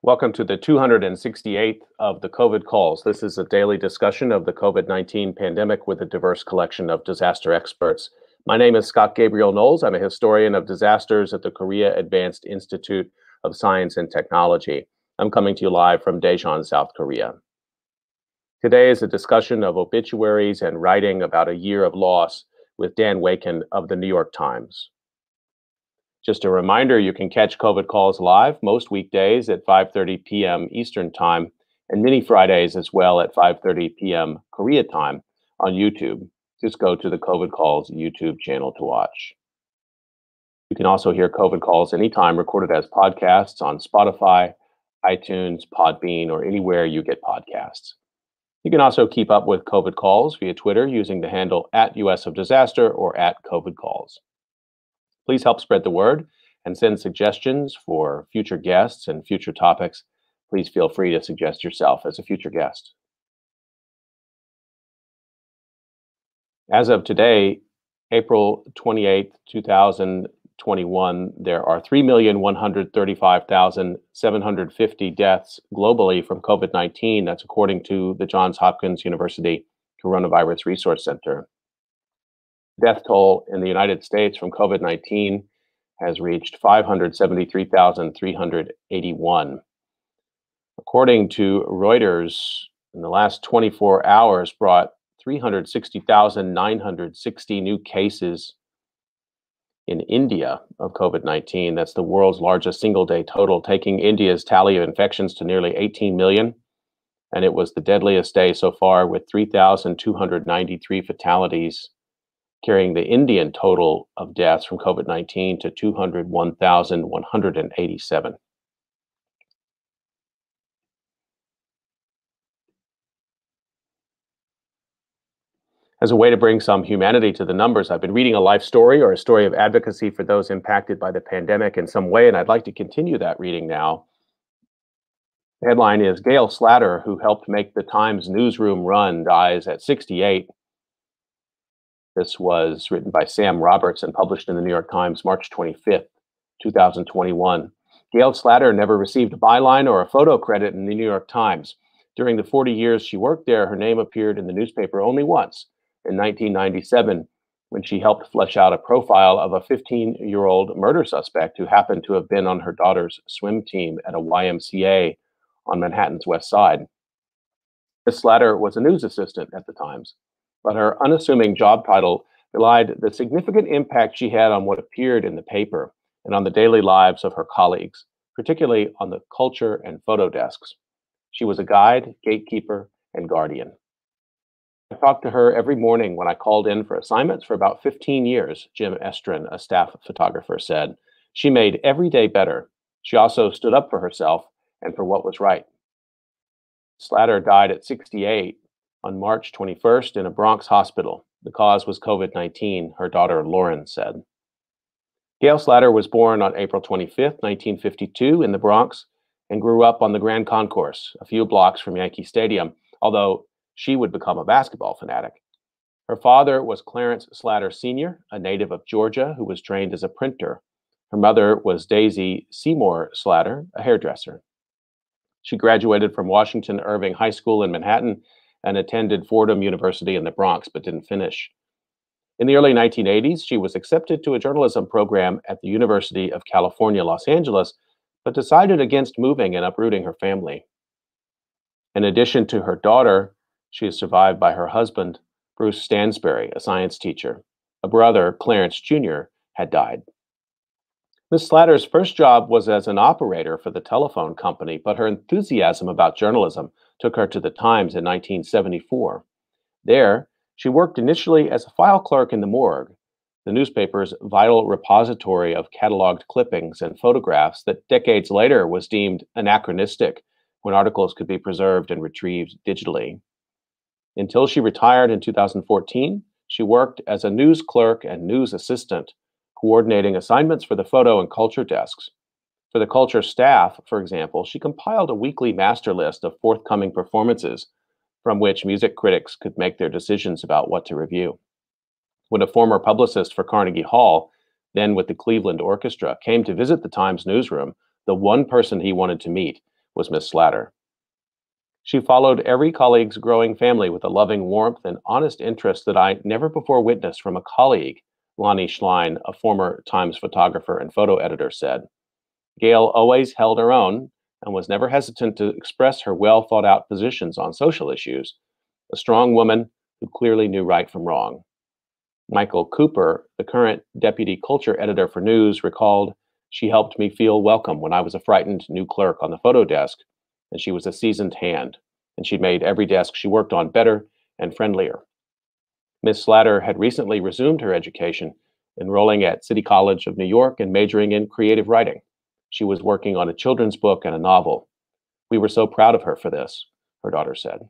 Welcome to the 268th of the COVID calls. This is a daily discussion of the COVID-19 pandemic with a diverse collection of disaster experts. My name is Scott Gabriel Knowles. I'm a historian of disasters at the Korea Advanced Institute of Science and Technology. I'm coming to you live from Daejeon, South Korea. Today is a discussion of obituaries and writing about a year of loss with Dan Wakin of the New York Times. Just a reminder, you can catch COVID calls live most weekdays at 5:30 p.m. Eastern Time and many Fridays as well at 5:30 p.m. Korea time on YouTube. Just go to the COVID calls YouTube channel to watch. You can also hear COVID calls anytime recorded as podcasts on Spotify, iTunes, Podbean, or anywhere you get podcasts. You can also keep up with COVID calls via Twitter using the handle @US of Disaster or @COVID calls. Please help spread the word and send suggestions for future guests and future topics. Please feel free to suggest yourself as a future guest. As of today, April 28th, 2021, there are 3,135,750 deaths globally from COVID-19. That's according to the Johns Hopkins University Coronavirus Resource Center. Death toll in the United States from COVID-19 has reached 573,381. According to Reuters, in the last 24 hours brought 360,960 new cases in India of COVID-19. That's the world's largest single-day total, taking India's tally of infections to nearly 18 million. And it was the deadliest day so far with 3,293 fatalities, carrying the Indian total of deaths from COVID-19 to 201,187. As a way to bring some humanity to the numbers, I've been reading a life story or a story of advocacy for those impacted by the pandemic in some way, and I'd like to continue that reading now. The headline is Gail Slatter, who helped make the Times newsroom run, dies at 68. This was written by Sam Roberts and published in the New York Times March 25th, 2021. Gail Slatter never received a byline or a photo credit in the New York Times. During the 40 years she worked there, her name appeared in the newspaper only once, in 1997, when she helped flesh out a profile of a 15-year-old murder suspect who happened to have been on her daughter's swim team at a YMCA on Manhattan's West Side. Ms. Slatter was a news assistant at the Times, but her unassuming job title belied the significant impact she had on what appeared in the paper and on the daily lives of her colleagues, particularly on the culture and photo desks. She was a guide, gatekeeper, and guardian. I talked to her every morning when I called in for assignments for about 15 years, Jim Estrin, a staff photographer, said. She made every day better. She also stood up for herself and for what was right. Slatter died at 68 on March 21st in a Bronx hospital. The cause was COVID-19, her daughter Lauren said. Gail Slatter was born on April 25th, 1952 in the Bronx and grew up on the Grand Concourse, a few blocks from Yankee Stadium, although she would become a basketball fanatic. Her father was Clarence Slatter Sr., a native of Georgia who was trained as a printer. Her mother was Daisy Seymour Slatter, a hairdresser. She graduated from Washington Irving High School in Manhattan and attended Fordham University in the Bronx, but didn't finish. In the early 1980s, she was accepted to a journalism program at the University of California, Los Angeles, but decided against moving and uprooting her family. In addition to her daughter, she is survived by her husband, Bruce Stansberry, a science teacher. A brother, Clarence Jr., had died. Ms. Slatter's first job was as an operator for the telephone company, but her enthusiasm about journalism took her to the Times in 1974. There, she worked initially as a file clerk in the morgue, the newspaper's vital repository of cataloged clippings and photographs that decades later was deemed anachronistic when articles could be preserved and retrieved digitally. Until she retired in 2014, she worked as a news clerk and news assistant, coordinating assignments for the photo and culture desks. For the culture staff, for example, she compiled a weekly master list of forthcoming performances from which music critics could make their decisions about what to review. When a former publicist for Carnegie Hall, then with the Cleveland Orchestra, came to visit the Times newsroom, the one person he wanted to meet was Miss Slatter. She followed every colleague's growing family with a loving warmth and honest interest that I never before witnessed from a colleague, Lonnie Schlein, a former Times photographer and photo editor, said. Gail always held her own and was never hesitant to express her well thought out positions on social issues, a strong woman who clearly knew right from wrong. Michael Cooper, the current deputy culture editor for News, recalled, she helped me feel welcome when I was a frightened new clerk on the photo desk, and she was a seasoned hand, and she made every desk she worked on better and friendlier. Miss Slatter had recently resumed her education, enrolling at City College of New York and majoring in creative writing. She was working on a children's book and a novel. We were so proud of her for this, her daughter said.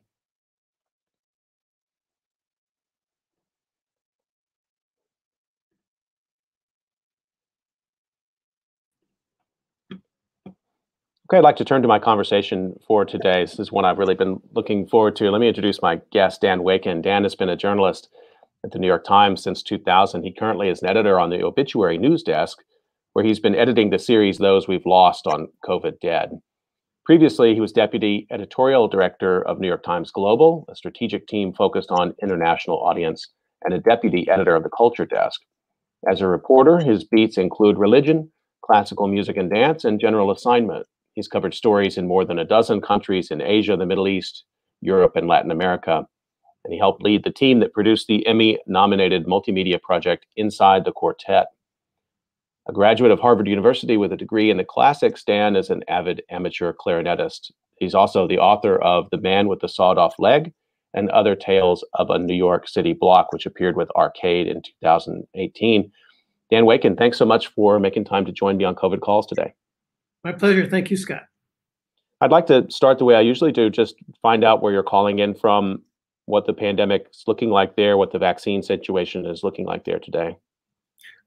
Okay, I'd like to turn to my conversation for today. This is one I've really been looking forward to. Let me introduce my guest, Dan Wakin. Dan has been a journalist at the New York Times since 2000. He currently is an editor on the obituary news desk, where he's been editing the series Those We've Lost on COVID Dead. Previously, he was deputy editorial director of New York Times Global, a strategic team focused on international audience, and a deputy editor of the culture desk. As a reporter, his beats include religion, classical music and dance, and general assignment. He's covered stories in more than a dozen countries in Asia, the Middle East, Europe, and Latin America. And he helped lead the team that produced the Emmy-nominated multimedia project Inside the Quartet. A graduate of Harvard University with a degree in the classics, Dan is an avid amateur clarinetist. He's also the author of The Man with the Sawed-Off Leg and Other Tales of a New York City Block, which appeared with Arcade in 2018. Dan Wakin, thanks so much for making time to join me on COVID Calls today. My pleasure. Thank you, Scott. I'd like to start the way I usually do, just find out where you're calling in from, what the pandemic is looking like there, what the vaccine situation is looking like there today.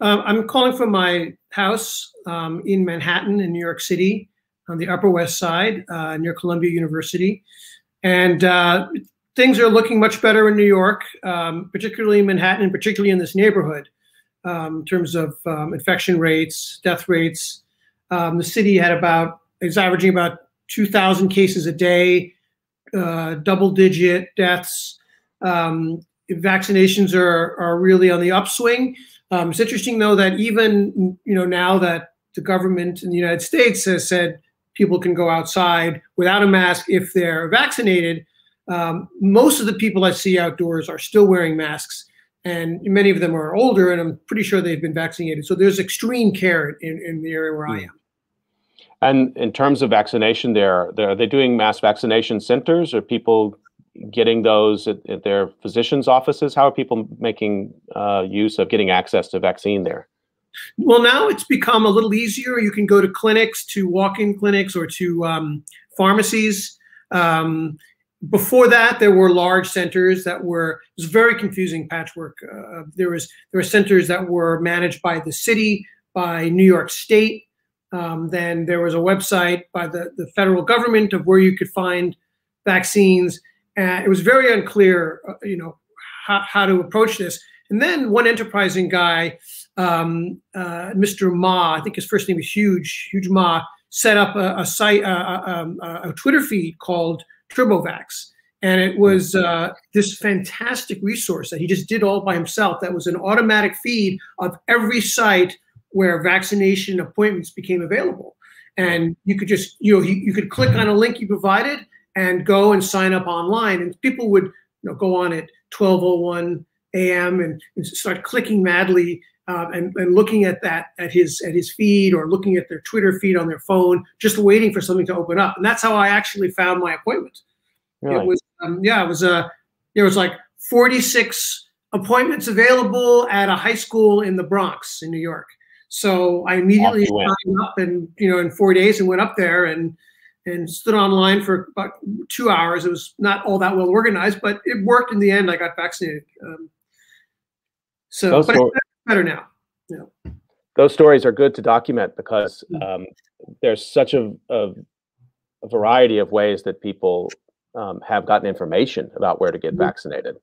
I'm calling from my house in Manhattan in New York City on the Upper West Side near Columbia University. And things are looking much better in New York, particularly in Manhattan, and particularly in this neighborhood in terms of infection rates, death rates. The city is averaging about 2,000 cases a day, double-digit deaths. Vaccinations are really on the upswing. It's interesting, though, that even now that the government in the United States has said people can go outside without a mask if they're vaccinated, most of the people I see outdoors are still wearing masks, and many of them are older, and I'm pretty sure they've been vaccinated. So there's extreme care in the area where I am. And in terms of vaccination, are they doing mass vaccination centers? Are people getting those at their physicians' offices? How are people making use of getting access to vaccine there? Well, now it's become a little easier. You can go to clinics, to walk-in clinics, or to pharmacies. Before that, there were large centers that it was very confusing patchwork. There were centers that were managed by the city, by New York State. Then there was a website by the federal government of where you could find vaccines. It was very unclear, how to approach this. And then one enterprising guy, Mr. Ma, I think his first name is Huge Ma, set up a site, a Twitter feed called TurboVax. And it was this fantastic resource that he just did all by himself. That was an automatic feed of every site where vaccination appointments became available. And you could just, you could click on a link you provided and go and sign up online. And people would go on at 12:01 a.m. and start clicking madly and looking at his feed, or looking at their Twitter feed on their phone, just waiting for something to open up. And that's how I actually found my appointment. Really? It was there was like 46 appointments available at a high school in the Bronx in New York. So I immediately signed up, and in 4 days, and went up there and stood online for about 2 hours. It was not all that well organized, but it worked in the end. I got vaccinated. But it's better now. Those stories are good to document, because there's such a variety of ways that people have gotten information about where to get vaccinated.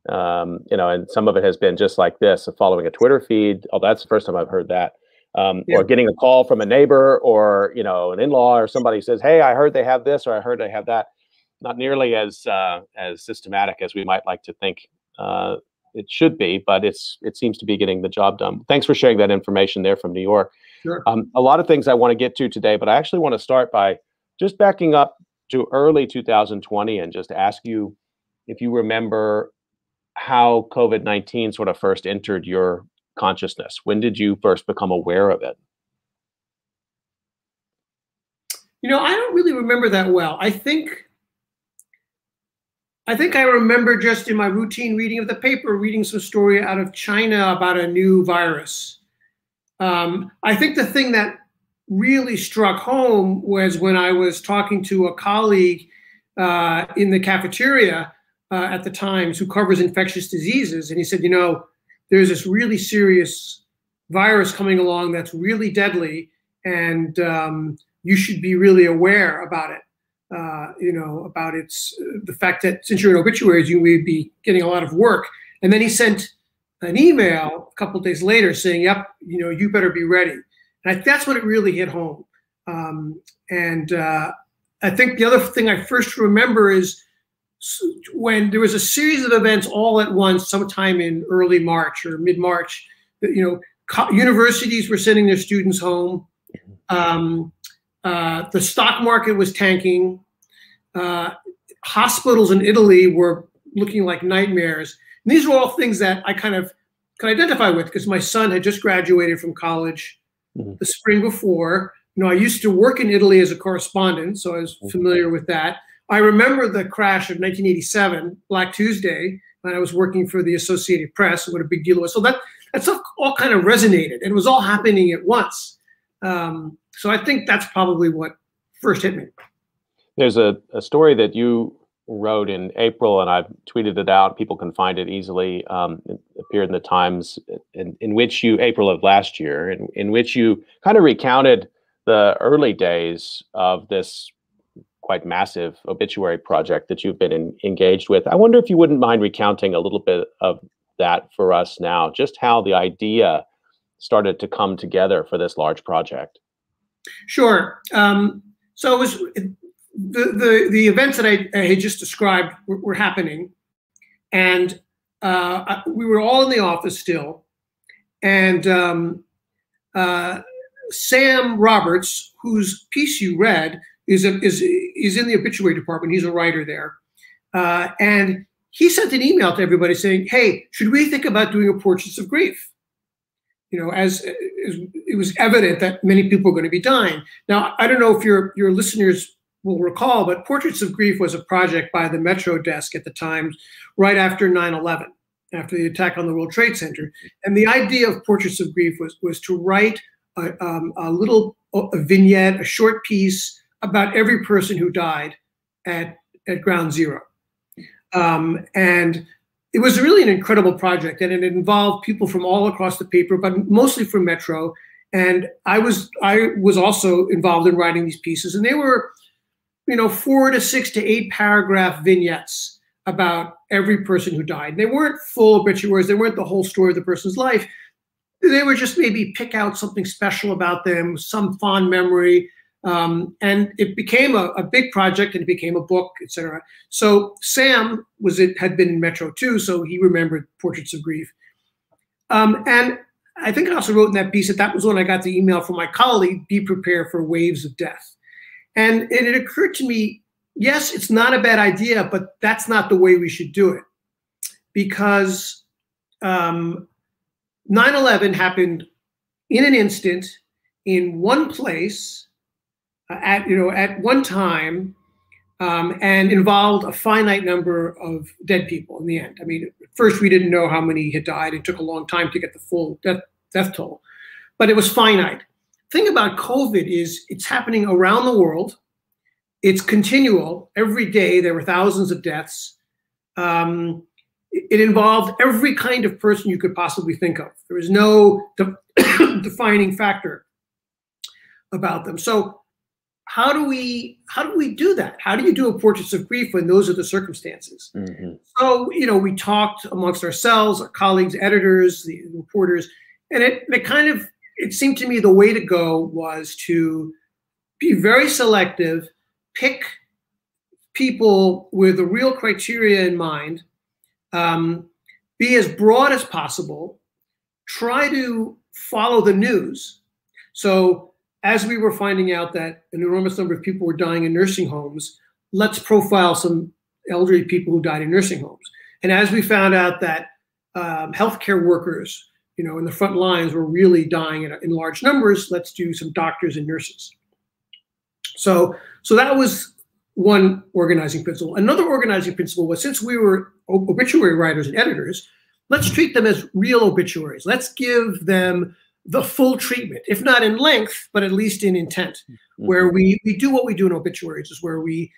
And some of it has been just like this, following a Twitter feed. Oh, that's the first time I've heard that. or getting a call from a neighbor or, you know, an in-law or somebody says, hey, I heard they have this, or I heard they have that. Not nearly as systematic as we might like to think it should be, but it seems to be getting the job done. Thanks for sharing that information there from New York. Sure. A lot of things I want to get to today, but I actually want to start by just backing up to early 2020 and just ask you if you remember how COVID-19 sort of first entered your consciousness. When did you first become aware of it? You know, I don't really remember that well. I think I remember just in my routine reading of the paper, reading some story out of China about a new virus. I think the thing that really struck home was when I was talking to a colleague in the cafeteria at the Times who covers infectious diseases. And he said, you know, there's this really serious virus coming along that's really deadly, and you should be really aware about it. You know, about the fact that since you're in obituaries, you may be getting a lot of work. And then he sent an email a couple of days later saying, yep, you know, you better be ready. And that's when it really hit home. I think the other thing I first remember is when there was a series of events all at once, sometime in early March or mid-March, you know, universities were sending their students home. The stock market was tanking. Hospitals in Italy were looking like nightmares. And these were all things that I kind of could identify with because my son had just graduated from college the spring before. You know, I used to work in Italy as a correspondent, so I was familiar with that. I remember the crash of 1987, Black Tuesday, when I was working for the Associated Press, and what a big deal it was. So that stuff all kind of resonated, and it was all happening at once. So I think that's probably what first hit me. There's a story that you wrote in April, and I've tweeted it out. People can find it easily. It appeared in the Times, in which you, April of last year, in which you kind of recounted the early days of this quite massive obituary project that you've been engaged with. I wonder if you wouldn't mind recounting a little bit of that for us now, just how the idea started to come together for this large project. Sure. So it was the events that I had just described were happening, and we were all in the office still, and Sam Roberts, whose piece you read, is in the obituary department. He's a writer there, and he sent an email to everybody saying, "Hey, should we think about doing a Portraits of Grief?" You know, as it was evident that many people were going to be dying. Now, I don't know if your listeners will recall, but Portraits of Grief was a project by the Metro desk at the time, right after 9/11, after the attack on the World Trade Center. And the idea of Portraits of Grief was to write a little vignette, a short piece about every person who died at Ground Zero. And it was really an incredible project, and it involved people from all across the paper, but mostly from Metro. And I was also involved in writing these pieces, and they were, you know, 4 to 6 to 8 paragraph vignettes about every person who died. They weren't full obituaries. They weren't the whole story of the person's life. They were just maybe pick out something special about them, some fond memory. And it became a big project, and it became a book, etc. So Sam had been in Metro too, so he remembered Portraits of Grief. And I think I also wrote in that piece that was when I got the email from my colleague, "Be prepared for waves of death." And it occurred to me, yes, it's not a bad idea, but that's not the way we should do it, because 9/11 happened in an instant, in one place, at one time, and involved a finite number of dead people in the end. I mean, at first we didn't know how many had died. It took a long time to get the full death toll, but it was finite. The thing about COVID is it's happening around the world. It's continual. Every day there were thousands of deaths. It involved every kind of person you could possibly think of. There was no defining factor about them. So how do we do that? How do you do a Portraits of Grief when those are the circumstances? Mm-hmm. So, you know, we talked amongst ourselves, our colleagues, editors, the reporters, and it kind of it seemed to me the way to go was to be very selective, pick people with the real criteria in mind, be as broad as possible, try to follow the news. So as we were finding out that an enormous number of people were dying in nursing homes, let's profile some elderly people who died in nursing homes. And as we found out that healthcare workers, in the front lines were really dying in large numbers, let's do some doctors and nurses. So that was one organizing principle. Another organizing principle was, since we were obituary writers and editors, let's treat them as real obituaries. Let's give them the full treatment, if not in length, but at least in intent, where we do what we do in obituaries, is where we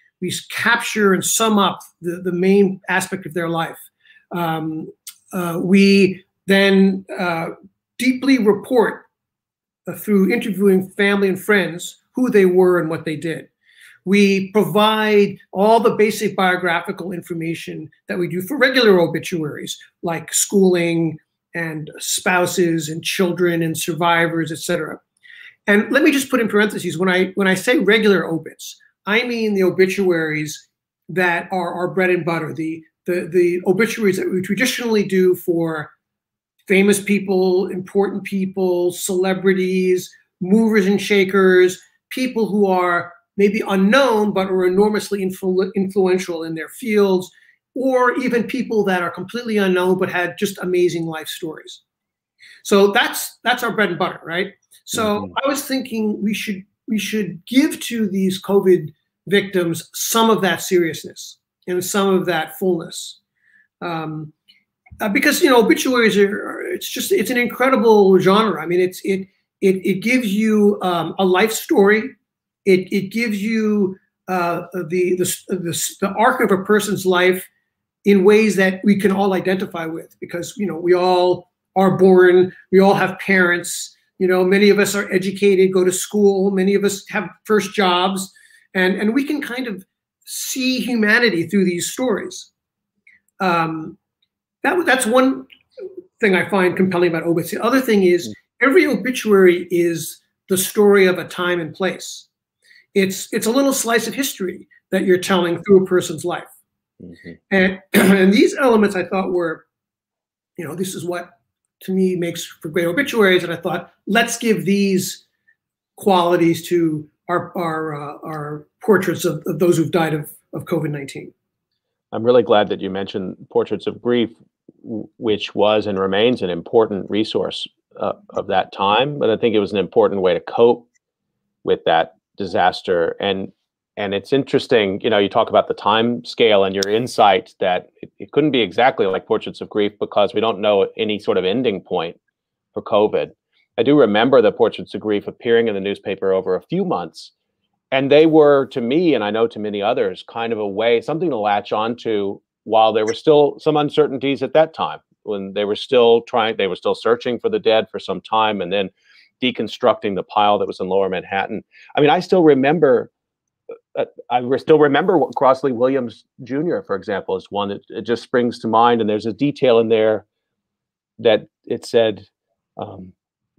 capture and sum up the main aspect of their life. We then deeply report through interviewing family and friends who they were and what they did. We provide all the basic biographical information that we do for regular obituaries, like schooling and spouses and children and survivors, etc. And let me just put in parentheses, when I say regular obits, I mean the obituaries that are our bread and butter, the obituaries that we traditionally do for famous people, important people, celebrities, movers and shakers, people who are maybe unknown but are enormously influential in their fields, or even people that are completely unknown but had just amazing life stories. So that's our bread and butter, right? So I was thinking we should give to these COVID victims some of that seriousness and some of that fullness, because obituaries it's an incredible genre. I mean, it gives you a life story. It gives you the arc of a person's life in ways that we can all identify with, because we all are born, we all have parents. Many of us are educated, go to school. Many of us have first jobs, and we can kind of see humanity through these stories. That's one thing I find compelling about obits. The other thing is, every obituary is the story of a time and place. It's a little slice of history that you're telling through a person's life. And these elements I thought were, this is what to me makes for great obituaries. And I thought, let's give these qualities to our portraits of those who've died of COVID-19. I'm really glad that you mentioned Portraits of Grief, which was and remains an important resource of that time. But I think it was an important way to cope with that disaster. And it's interesting, you talk about the time scale and your insight that it couldn't be exactly like Portraits of Grief, because we don't know any sort of ending point for COVID. I do remember the Portraits of Grief appearing in the newspaper over a few months. And they were, to me, and I know to many others, kind of a way, something to latch onto while there were still some uncertainties at that time, when they were still searching for the dead for some time, and then deconstructing the pile that was in Lower Manhattan. I mean, I still remember Crossley Williams Jr., for example, is one that it just springs to mind. And there's a detail in there that it said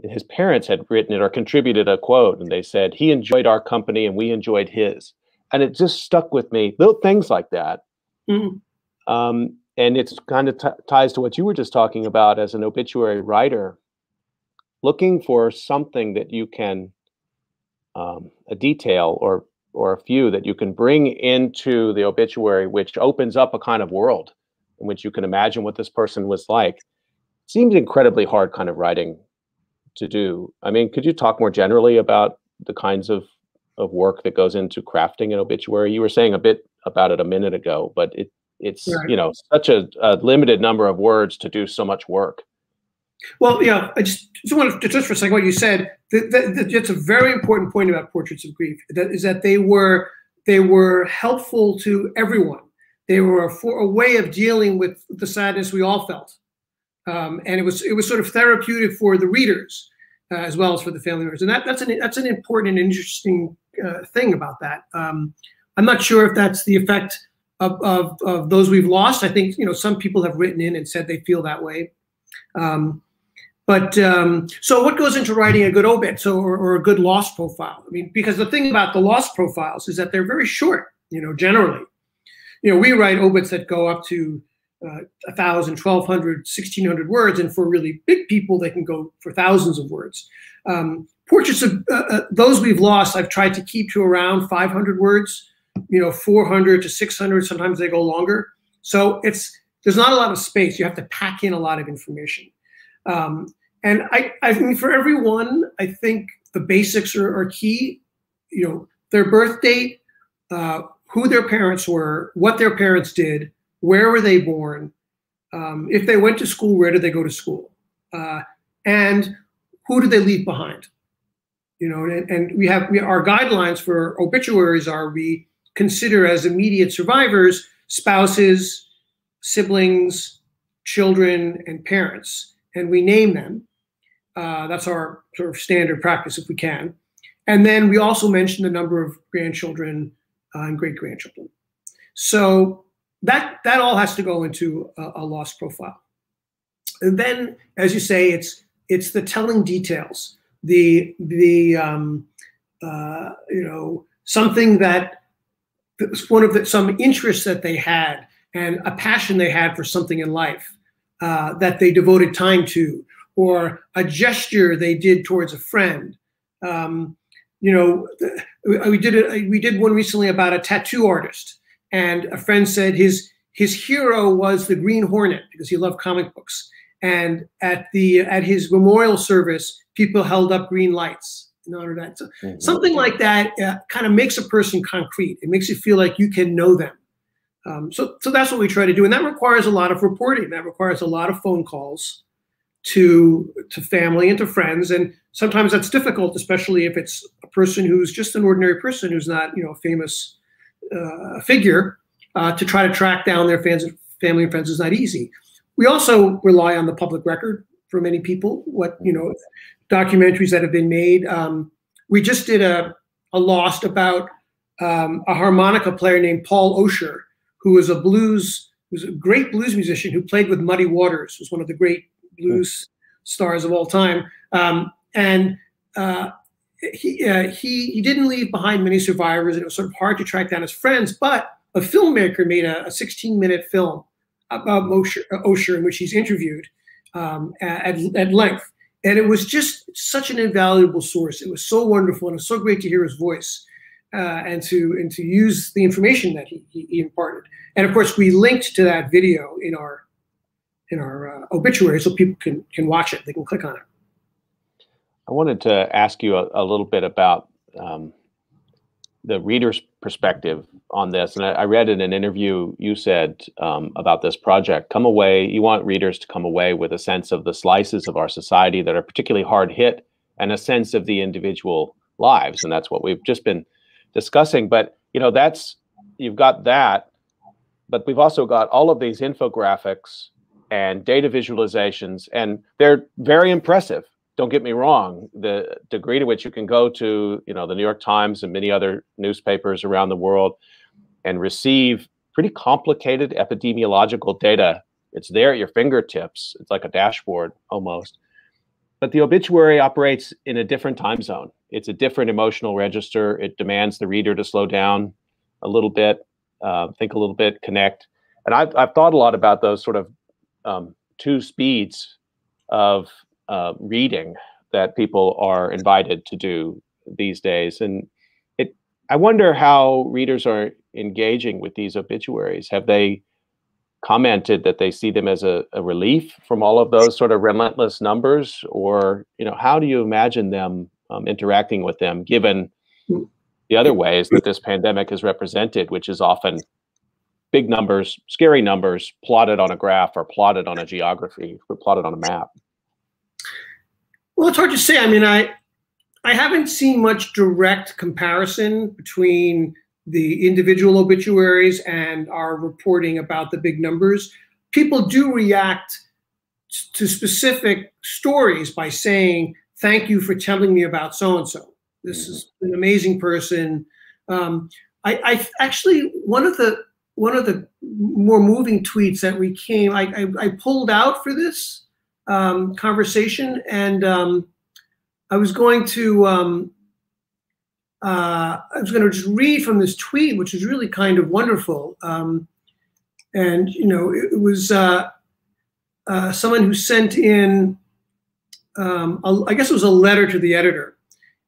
his parents had written it or contributed a quote, and they said, "He enjoyed our company and we enjoyed his." And it just stuck with me. Little things like that. And it's kind of ties to what you were just talking about as an obituary writer, looking for something that you can, a detail or a few that you can bring into the obituary, which opens up a kind of world in which you can imagine what this person was like. Seems incredibly hard kind of writing to do. I mean, could you talk more generally about the kinds of work that goes into crafting an obituary? You were saying a bit about it a minute ago, but it's right. Such a limited number of words to do so much work. Well, I just want to for a second what you said. It's a very important point about Portraits of Grief. That they were helpful to everyone. They were a way of dealing with the sadness we all felt, and it was sort of therapeutic for the readers as well as for the family members. And that's an important and interesting thing about that. I'm not sure if that's the effect of those we've lost. I think some people have written in and said they feel that way. But so what goes into writing a good obit, or a good loss profile? I mean, because the thing about the loss profiles is that they're very short, generally. We write obits that go up to 1,000, 1,200, 1,600 words, and for really big people, they can go for thousands of words. Portraits of those we've lost, I've tried to keep to around 500 words, 400 to 600, sometimes they go longer. So there's not a lot of space. You have to pack in a lot of information. And I think for everyone, I think the basics are key. Their birth date, who their parents were, what their parents did, where were they born, if they went to school, where did they go to school, and who did they leave behind. And we have our guidelines for obituaries are we consider as immediate survivors spouses, siblings, children, and parents, and we name them. That's our sort of standard practice if we can. And then we also mention the number of grandchildren and great-grandchildren. So that all has to go into a loss profile. And then, as you say, it's the telling details, something that some interest that they had and a passion they had for something in life that they devoted time to, or a gesture they did towards a friend. We did one recently about a tattoo artist, and a friend said his hero was the Green Hornet because he loved comic books. And at his memorial service, people held up green lights in honor of that. So something like that kind of makes a person concrete. It makes you feel like you can know them. So that's what we try to do, and that requires a lot of reporting. That requires a lot of phone calls to family and to friends, and sometimes that's difficult, especially if it's a person who's just an ordinary person who's not a famous figure. To try to track down their family and friends is not easy. We also rely on the public record for many people. Documentaries that have been made. We just did a Lost about a harmonica player named Paul Osher, who was a great blues musician who played with Muddy Waters, was one of the great blues stars of all time. He didn't leave behind many survivors, and it was sort of hard to track down his friends, but a filmmaker made a 16-minute film about Osher in which he's interviewed at length. And it was just such an invaluable source. It was so wonderful, and it was so great to hear his voice and to use the information that he imparted. And of course, we linked to that video in our obituary so people can watch it. They can click on it. I wanted to ask you a little bit about the reader's perspective on this. And I read in an interview you said about this project, you want readers to come away with a sense of the slices of our society that are particularly hard hit and a sense of the individual lives. And that's what we've just been discussing. But, you've got that, but we've also got all of these infographics and data visualizations, and they're very impressive. Don't get me wrong, the degree to which you can go to, the New York Times and many other newspapers around the world and receive pretty complicated epidemiological data. It's there at your fingertips. It's like a dashboard almost. But the obituary operates in a different time zone. It's a different emotional register. It demands the reader to slow down a little bit, think a little bit, connect. And I've thought a lot about those sort of two speeds of reading that people are invited to do these days. And I wonder how readers are engaging with these obituaries. Have they commented that they see them as a relief from all of those sort of relentless numbers? Or, how do you imagine them interacting with them, given the other ways that this pandemic is represented, which is often big numbers, scary numbers, plotted on a graph or plotted on a geography or plotted on a map? Well, it's hard to say. I mean, I haven't seen much direct comparison between the individual obituaries and our reporting about the big numbers. People do react to specific stories by saying, "Thank you for telling me about so-and-so. This is an amazing person." I actually, one of the more moving tweets that I pulled out for this conversation, and I was going to just read from this tweet, which is really kind of wonderful. And it was someone who sent in, I guess it was a letter to the editor,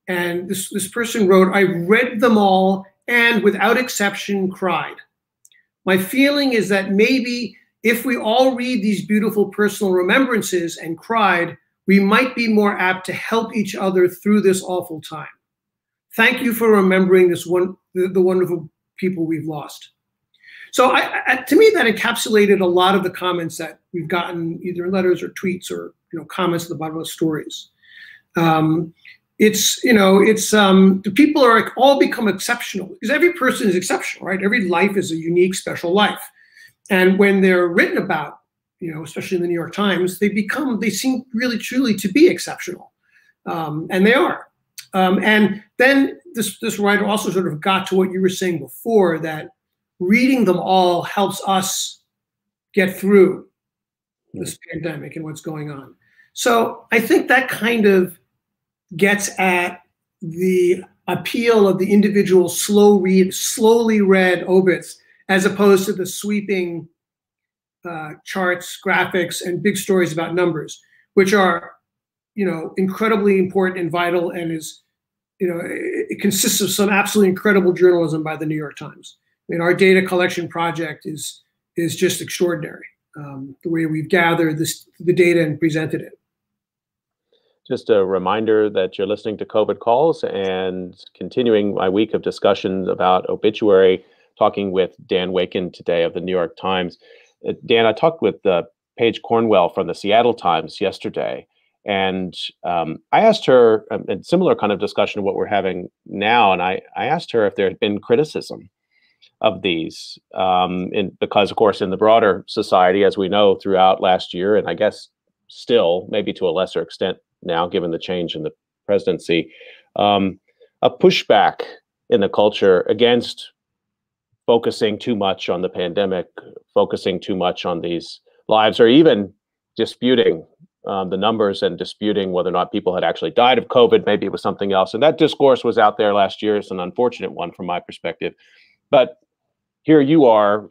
and this person wrote, "I read them all and without exception cried. My feeling is that maybe if we all read these beautiful personal remembrances and cried, we might be more apt to help each other through this awful time. Thank you for remembering the wonderful people we've lost." So to me, that encapsulated a lot of the comments that we've gotten, either in letters or tweets or comments at the bottom of the stories. The people are all become exceptional because every person is exceptional, right? Every life is a unique, special life. And when they're written about, especially in the New York Times, they seem really, truly to be exceptional. And they are. And then this writer also sort of got to what you were saying before, that reading them all helps us get through this pandemic and what's going on. So I think that kind of gets at the appeal of the individual slowly read obits, as opposed to the sweeping charts, graphics, and big stories about numbers, which are, incredibly important and vital, and it consists of some absolutely incredible journalism by the New York Times. I mean, our data collection project is just extraordinary. The way we've gathered the data and presented it. Just a reminder that you're listening to COVID Calls and continuing my week of discussions about obituary, talking with Dan Wakin today of the New York Times. Dan, I talked with Paige Cornwell from the Seattle Times yesterday, and I asked her a similar kind of discussion of what we're having now, and I asked her if there had been criticism of these, because, of course, in the broader society, as we know throughout last year, and I guess still, maybe to a lesser extent now, given the change in the presidency, a pushback in the culture against focusing too much on the pandemic, focusing too much on these lives, or even disputing the numbers and disputing whether or not people had actually died of COVID. Maybe it was something else. And that discourse was out there last year. It's an unfortunate one from my perspective. But here you are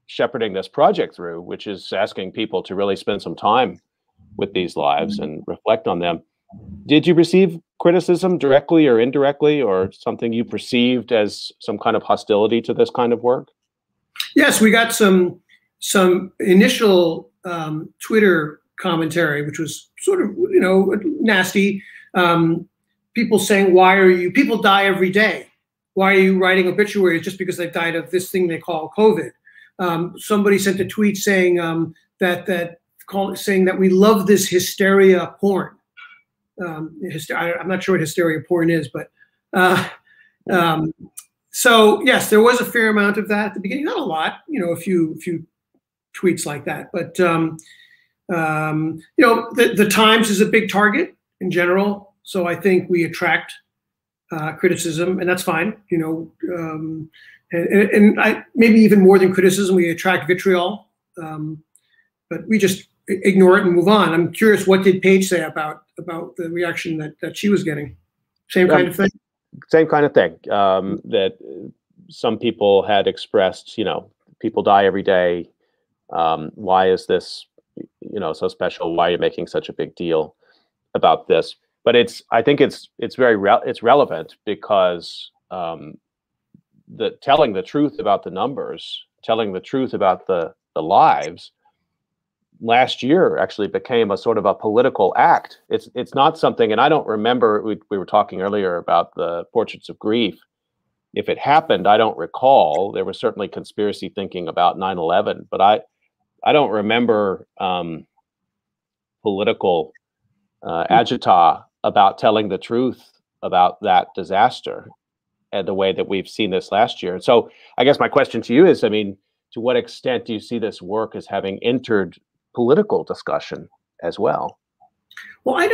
shepherding this project through, which is asking people to really spend some time with these lives and reflect on them. Did you receive criticism directly or indirectly, or something you perceived as some kind of hostility to this kind of work? Yes, we got some initial Twitter commentary, which was sort of, nasty. People saying, people die every day. Why are you writing obituaries just because they've died of this thing they call COVID? Somebody sent a tweet saying saying that we love this hysteria porn. I'm not sure what hysteria porn is, but so yes, there was a fair amount of that at the beginning. Not a lot, a few tweets like that. But the Times is a big target in general, so I think we attract criticism, and that's fine. And maybe even more than criticism, we attract vitriol. But we just ignore it and move on. I'm curious, what did Paige say about the reaction that she was getting? Same kind of thing? Same kind of thing. That some people had expressed, people die every day. Why is this, so special? Why are you making such a big deal about this? But I think it's relevant because telling the truth about the numbers, telling the truth about the lives, last year actually became a sort of a political act. It's not something, and I don't remember, we were talking earlier about the Portraits of Grief. If it happened, I don't recall. There was certainly conspiracy thinking about 9/11, but I don't remember political agita about telling the truth about that disaster and the way that we've seen this last year. So I guess my question to you is, to what extent do you see this work as having entered political discussion as well? Well, I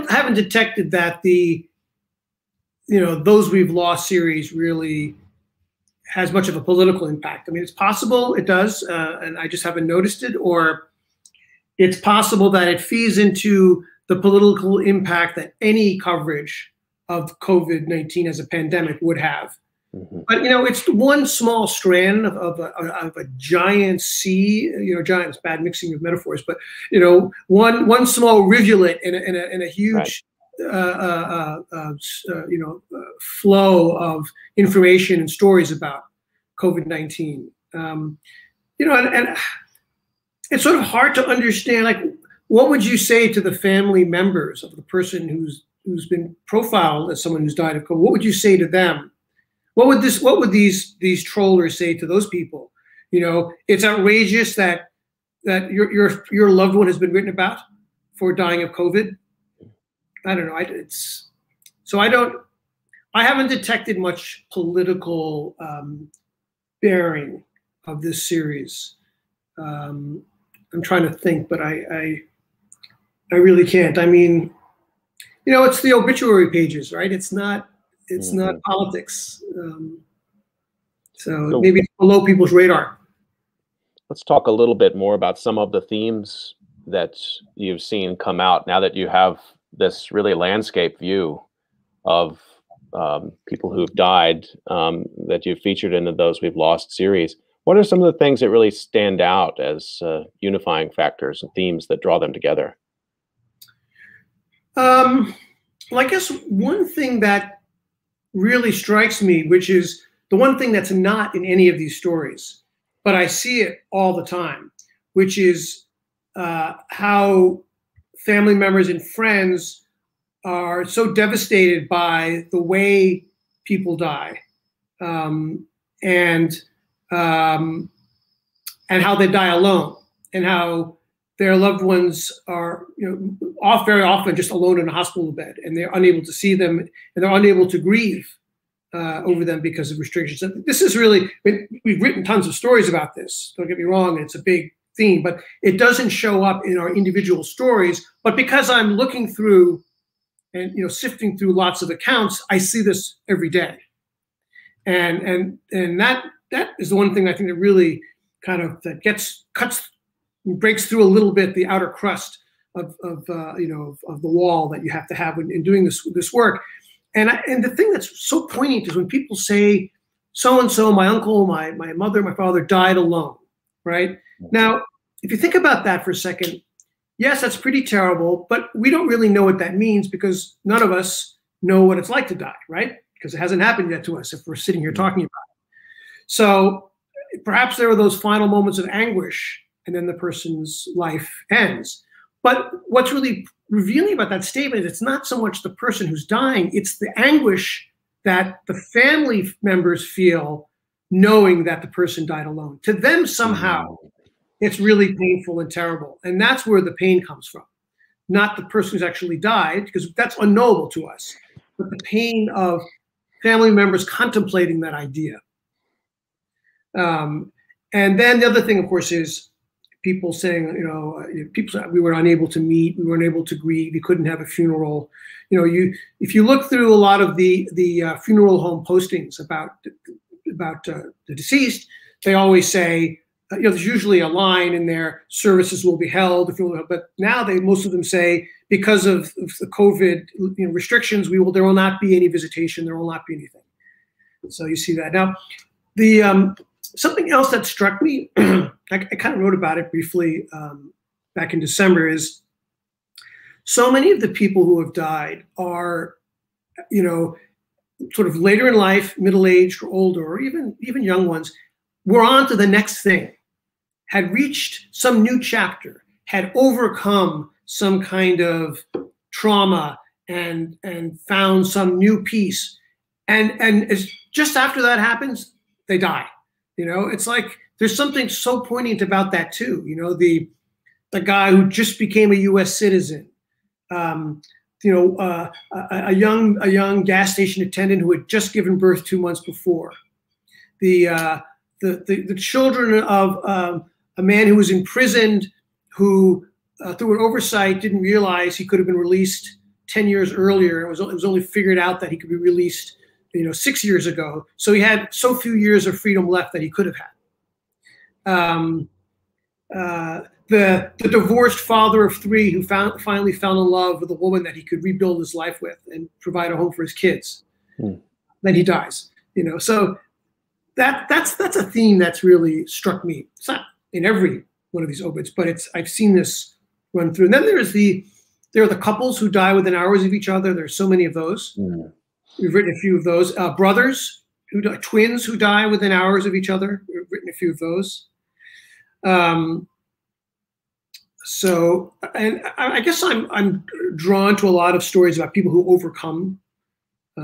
haven't detected that the Those We've Lost series really has much of a political impact. It's possible it does, and I just haven't noticed it, or it's possible that it feeds into the political impact that any coverage of COVID-19 as a pandemic would have. But, you know, it's one small strand of a giant sea. You know, giant is bad mixing of metaphors, but, you know, one small rivulet in a huge, flow of information and stories about COVID-19. You know, and it's sort of hard to understand, like, what would you say to the family members of the person who's been profiled as someone who's died of COVID? What would you say to them? What would these trollers say to those people? You know, it's outrageous that your loved one has been written about for dying of COVID. I don't know. I haven't detected much political bearing of this series. I'm trying to think, but I really can't. I mean, you know, it's the obituary pages, right? It's not politics. So maybe it's below people's radar. Let's talk a little bit more about some of the themes that you've seen come out now that you have this really landscape view of people who've died that you've featured in the Those We've Lost series. What are some of the things that really stand out as unifying factors and themes that draw them together? Well, I guess one thing that really strikes me, which is the one thing that's not in any of these stories, but I see it all the time, which is how family members and friends are so devastated by the way people die, and how they die alone, and how their loved ones are, you know, very often just alone in a hospital bed, and they're unable to see them, and they're unable to grieve over them because of restrictions. And this is really, we've written tons of stories about this, don't get me wrong, and it's a big theme, but it doesn't show up in our individual stories. But because I'm looking through and, you know, sifting through lots of accounts, I see this every day. And that is the one thing I think that really kind of breaks through a little bit the outer crust of the wall that you have to have in doing this work. And the thing that's so poignant is when people say, so and so, my uncle, my mother, my father died alone, right? Now, if you think about that for a second, yes, that's pretty terrible, but we don't really know what that means because none of us know what it's like to die, right? Because it hasn't happened yet to us if we're sitting here talking about it. So perhaps there are those final moments of anguish, and then the person's life ends. But what's really revealing about that statement is it's not so much the person who's dying, it's the anguish that the family members feel knowing that the person died alone. To them, somehow, it's really painful and terrible. And that's where the pain comes from. Not the person who's actually died, because that's unknowable to us, but the pain of family members contemplating that idea. And then the other thing, of course, is people saying, you know, people we were unable to meet, we weren't able to grieve, you couldn't have a funeral. You know, if you look through a lot of the funeral home postings about the deceased, they always say, you know, there's usually a line in there, services will be held, but now most of them say, because of the COVID restrictions, there will not be any visitation, there will not be anything. So you see that. Now, the something else that struck me, I kind of wrote about it briefly back in December, is so many of the people who have died are, you know, sort of later in life, middle-aged or older, or even young ones, were on to the next thing, had reached some new chapter, had overcome some kind of trauma and found some new peace. And it's just after that happens, they die. You know, it's like there's something so poignant about that too. You know, the guy who just became a U.S. citizen, you know, a young gas station attendant who had just given birth 2 months before, the children of a man who was imprisoned, who through an oversight didn't realize he could have been released 10 years earlier. It was only figured out that he could be released, you know, 6 years ago. So he had so few years of freedom left that he could have had. the divorced father of three who finally fell in love with a woman that he could rebuild his life with and provide a home for his kids. Then he dies. So that's a theme that's really struck me. It's not in every one of these obits, but I've seen this run through. And then there are the couples who die within hours of each other. There's so many of those. We've written a few of those. Brothers twins who die within hours of each other. We've written a few of those. So, and I guess I'm drawn to a lot of stories about people who overcome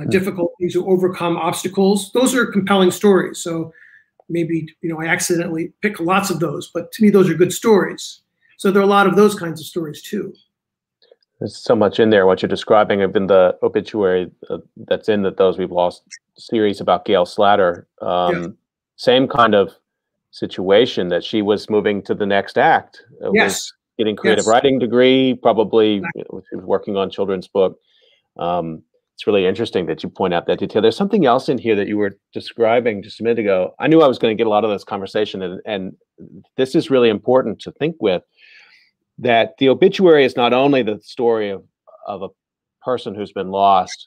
difficulties, who overcome obstacles. Those are compelling stories. So maybe, I accidentally pick lots of those, but to me, those are good stories. So there are a lot of those kinds of stories too. There's so much in there. What you're describing have been the obituary that's in Those We've Lost series about Gail Slatter. Same kind of situation, that she was moving to the next act. Was getting creative writing degree, probably she was working on children's book. It's really interesting that you point out that detail. There's something else in here that you were describing just a minute ago. I knew I was going to get a lot of this conversation, and this is really important to think with, that the obituary is not only the story of a person who's been lost,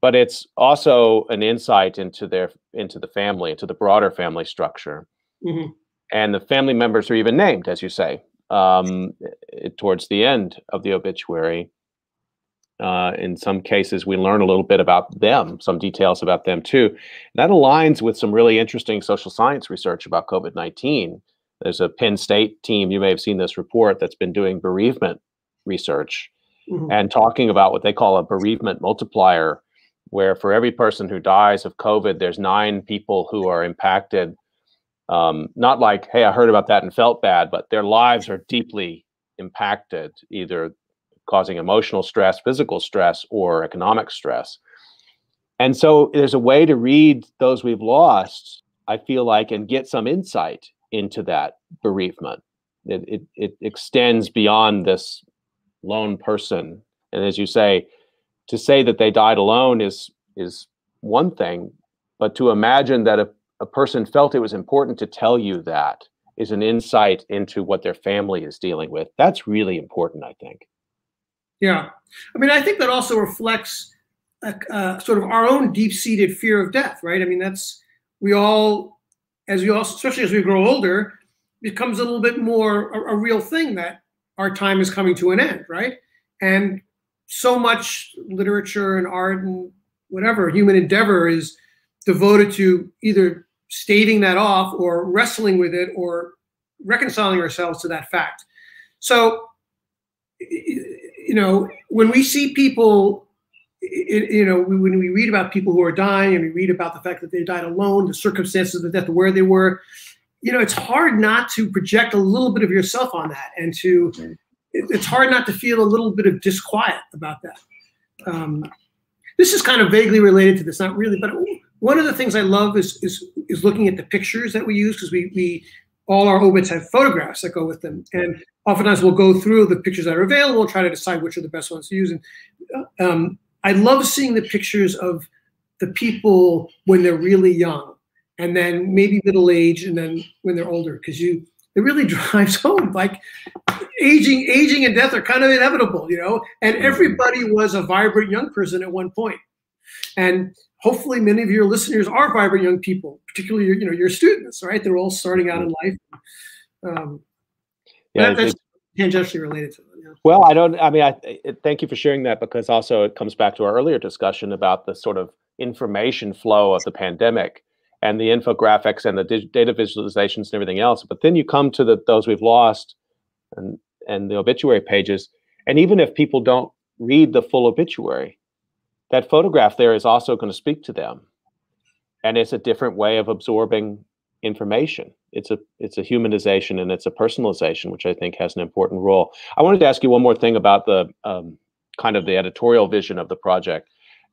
but it's also an insight into the family, into the broader family structure. And the family members are even named, as you say, towards the end of the obituary. In some cases, we learn a little bit about them, some details about them too. And that aligns with some really interesting social science research about COVID-19. There's a Penn State team, you may have seen this report, that's been doing bereavement research and talking about what they call a bereavement multiplier, where for every person who dies of COVID, there's 9 people who are impacted. Not like, hey, I heard about that and felt bad, but their lives are deeply impacted, either causing emotional stress, physical stress, or economic stress. And so there's a way to read Those We've Lost, I feel like, and get some insight into that bereavement. It extends beyond this lone person. And as you say, to say that they died alone is one thing, but to imagine that a person felt it was important to tell you that is an insight into what their family is dealing with. That's really important, I think. Yeah. I mean, I think that also reflects sort of our own deep-seated fear of death, right? I mean, especially as we grow older, becomes a little bit more a real thing that our time is coming to an end, right? And so much literature and art and whatever, human endeavor is devoted to either staving that off or wrestling with it or reconciling ourselves to that fact. So, when we see people, when we read about people who are dying and we read about the fact that they died alone, the circumstances of the death, where they were, it's hard not to project a little bit of yourself on that, and it's hard not to feel a little bit of disquiet about that. This is kind of vaguely related to this, not really, but one of the things I love is looking at the pictures that we use, because we all our obits have photographs that go with them, and oftentimes we'll go through the pictures that are available and try to decide which are the best ones to use. And I love seeing the pictures of the people when they're really young, and then maybe middle age, and then when they're older, because it really drives home, like aging and death are kind of inevitable, and everybody was a vibrant young person at one point. And hopefully many of your listeners are vibrant young people, particularly your students, right? They're all starting out in life. That's tangentially related to them. Yeah. Well, thank you for sharing that, because also it comes back to our earlier discussion about the sort of information flow of the pandemic and the infographics and the data visualizations and everything else. But then you come to Those We've Lost and the obituary pages. And even if people don't read the full obituary, that photograph there is also going to speak to them. And it's a different way of absorbing information. It's a humanization and it's a personalization, which I think has an important role. I wanted to ask you one more thing about the kind of the editorial vision of the project.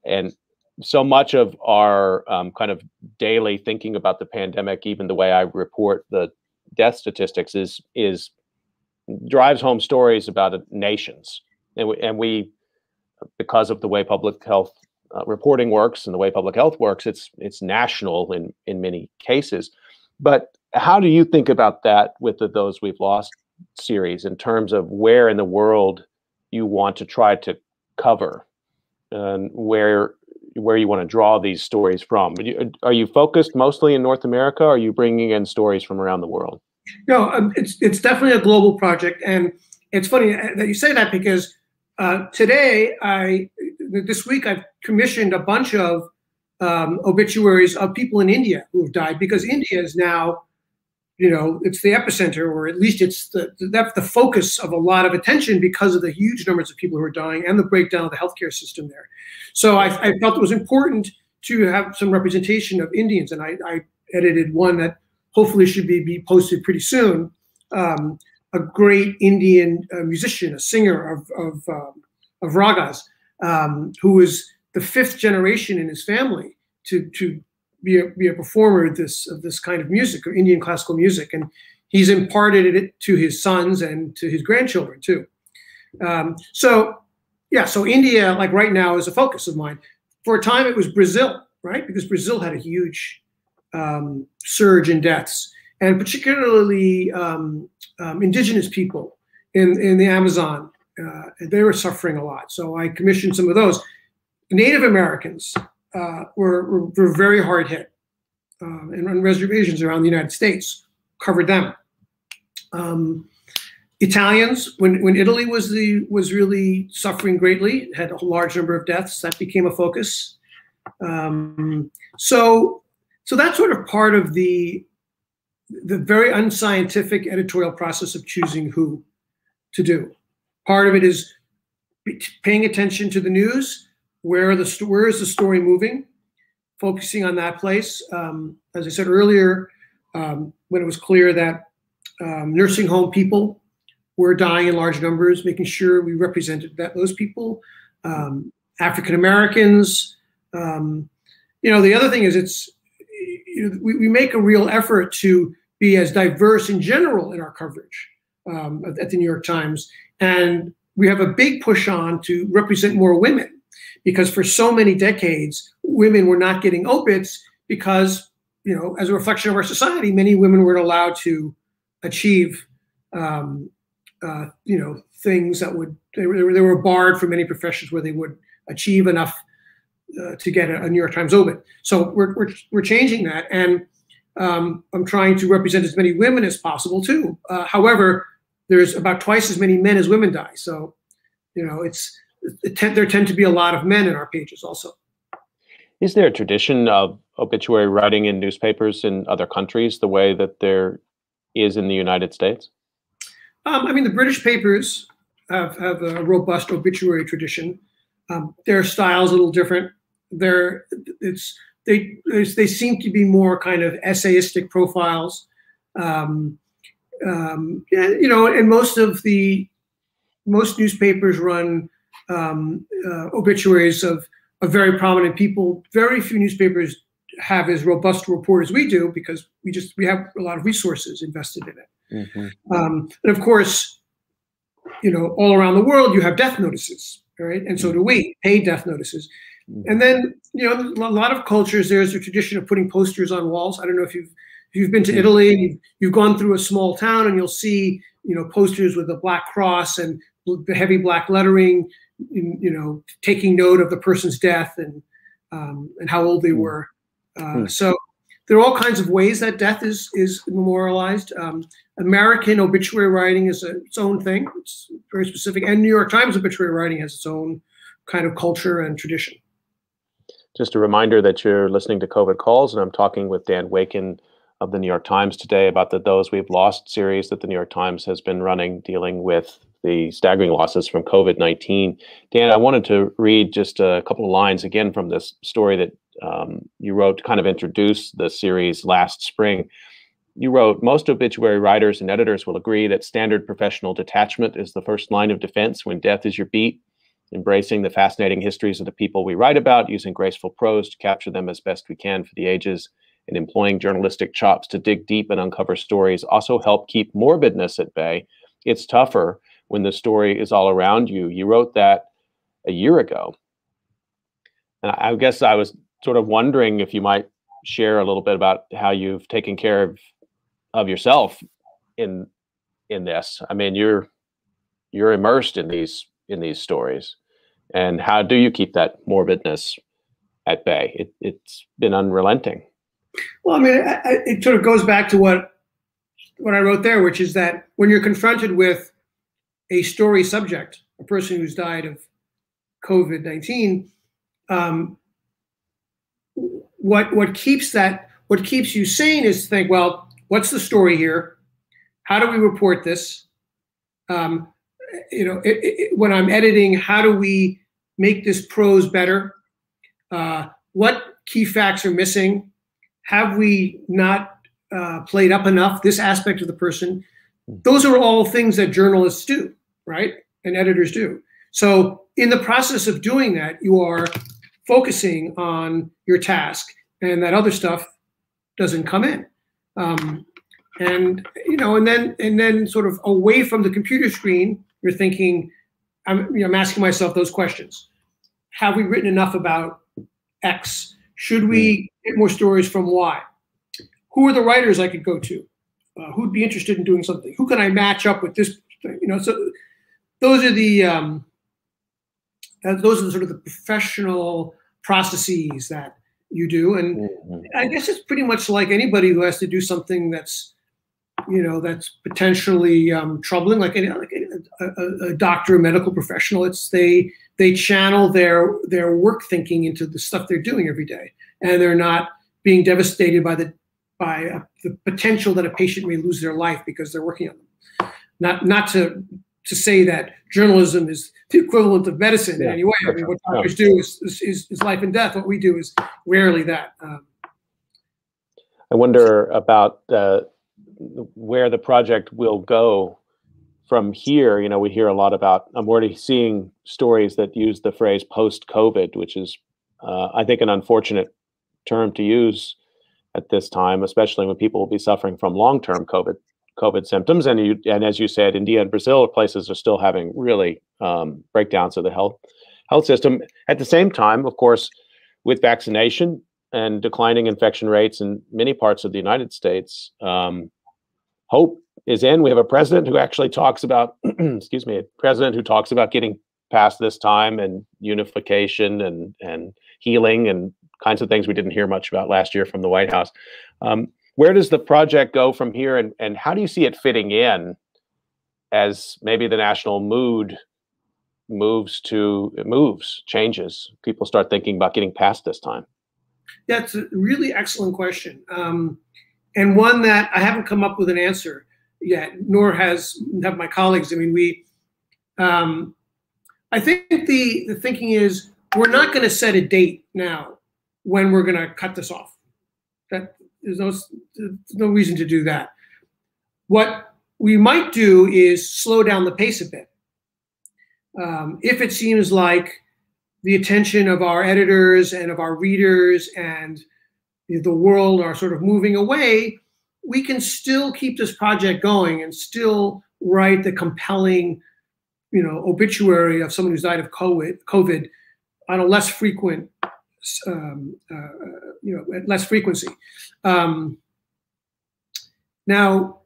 And so much of our kind of daily thinking about the pandemic, even the way I report the death statistics, is drives home stories about nations. And we because of the way public health reporting works and the way public health works, it's national in many cases. But how do you think about that with Those We've Lost series in terms of where in the world you want to try to cover and where you want to draw these stories from? Are you focused mostly in North America, or are you bringing in stories from around the world? No, it's definitely a global project, and it's funny that you say that because this week I've commissioned a bunch of obituaries of people in India who have died, because India is now, it's the epicenter, or at least it's the focus of a lot of attention because of the huge numbers of people who are dying and the breakdown of the healthcare system there. So I felt it was important to have some representation of Indians, and I edited one that hopefully should be posted pretty soon. A great Indian musician, a singer of ragas, who was the 5th generation in his family to be a performer of this kind of music, of Indian classical music, and he's imparted it to his sons and to his grandchildren too. So India, like right now, is a focus of mine. For a time, it was Brazil, right? Because Brazil had a huge surge in deaths, and particularly indigenous people in the Amazon. They were suffering a lot. So I commissioned some of those. Native Americans were very hard hit, and on reservations around the United States, covered them. Italians, when Italy was really suffering greatly, had a large number of deaths, that became a focus. So that's sort of part of the very unscientific editorial process of choosing who to do. Part of it is paying attention to the news. Where is the story moving? Focusing on that place. As I said earlier, when it was clear that nursing home people were dying in large numbers, making sure we represented those people, African Americans. The other thing is we make a real effort to be as diverse in general in our coverage at the New York Times, and we have a big push on to represent more women. Because for so many decades, women were not getting obits because, as a reflection of our society, many women weren't allowed to achieve, things that they were barred from many professions where they would achieve enough to get a New York Times obit. So we're changing that, and I'm trying to represent as many women as possible too. However, there's about twice as many men as women die. So, there tend to be a lot of men in our pages also. Is there a tradition of obituary writing in newspapers in other countries the way that there is in the United States? The British papers have a robust obituary tradition. Their style is a little different. They seem to be more kind of essayistic profiles. And most newspapers run obituaries of very prominent people. Very few newspapers have as robust a report as we do, because we have a lot of resources invested in it. Mm-hmm. And of course, all around the world you have death notices, right? And so do we, paid death notices. Mm-hmm. And then a lot of cultures, there's a tradition of putting posters on walls. I don't know if you've been to mm-hmm. Italy and you've gone through a small town, and you'll see posters with a black cross and the heavy black lettering, taking note of the person's death and how old they were. So there are all kinds of ways that death is memorialized. American obituary writing is its own thing. It's very specific. And New York Times obituary writing has its own kind of culture and tradition. Just a reminder that you're listening to COVID Calls, and I'm talking with Dan Wakin of the New York Times today about the Those We've Lost series that the New York Times has been running, dealing with the staggering losses from COVID-19. Dan, I wanted to read just a couple of lines again from this story that you wrote to kind of introduce the series last spring. You wrote, "Most obituary writers and editors will agree that standard professional detachment is the first line of defense when death is your beat. Embracing the fascinating histories of the people we write about, using graceful prose to capture them as best we can for the ages, and employing journalistic chops to dig deep and uncover stories also help keep morbidness at bay. It's tougher when the story is all around you." You wrote that a year ago. And I guess I was sort of wondering if you might share a little bit about how you've taken care of yourself in in this? I mean, you're immersed in these stories, and how do you keep that morbidness at bay? It's been unrelenting. Well, I mean, it sort of goes back to what I wrote there, which is that when you're confronted with a story subject, a person who's died of COVID-19, what keeps you sane is to think, well, what's the story here? How do we report this? When I'm editing, how do we make this prose better? What key facts are missing? Have we not played up enough this aspect of the person? Those are all things that journalists do, right? And editors do. So in the process of doing that, you are focusing on your task, and that other stuff doesn't come in. And then sort of away from the computer screen, you're thinking, I'm asking myself those questions. Have we written enough about X? Should we get more stories from Y? Who are the writers I could go to? Who'd be interested in doing something? Who can I match up with this thing? So those are the sort of the professional processes that you do. And I guess it's pretty much like anybody who has to do something that's potentially troubling, like a doctor, a medical professional. They channel their work thinking into the stuff they're doing every day, and they're not being devastated by the potential that a patient may lose their life because they're working on them. Not to say that journalism is the equivalent of medicine in any way. I mean, what doctors do is life and death. What we do is rarely that. I wonder about where the project will go from here. We hear a lot about, I'm already seeing stories that use the phrase post-COVID, which is, I think, an unfortunate term to use at this time, especially when people will be suffering from long-term COVID symptoms. And as you said, India and Brazil, places are still having really breakdowns of the health system. At the same time, of course, with vaccination and declining infection rates in many parts of the United States, hope is in. We have a president who actually talks about, a president who talks about getting past this time and unification and healing and kinds of things we didn't hear much about last year from the White House. Where does the project go from here, and how do you see it fitting in as maybe the national mood changes? People start thinking about getting past this time. That's a really excellent question. And one that I haven't come up with an answer yet, nor have my colleagues. I mean, I think the thinking is we're not going to set a date now when we're going to cut this off. There's no reason to do that. What we might do is slow down the pace a bit. If it seems like the attention of our editors and of our readers and the world are sort of moving away, we can still keep this project going and still write the compelling, obituary of someone who's died of COVID on a less frequent, at less frequency. Now,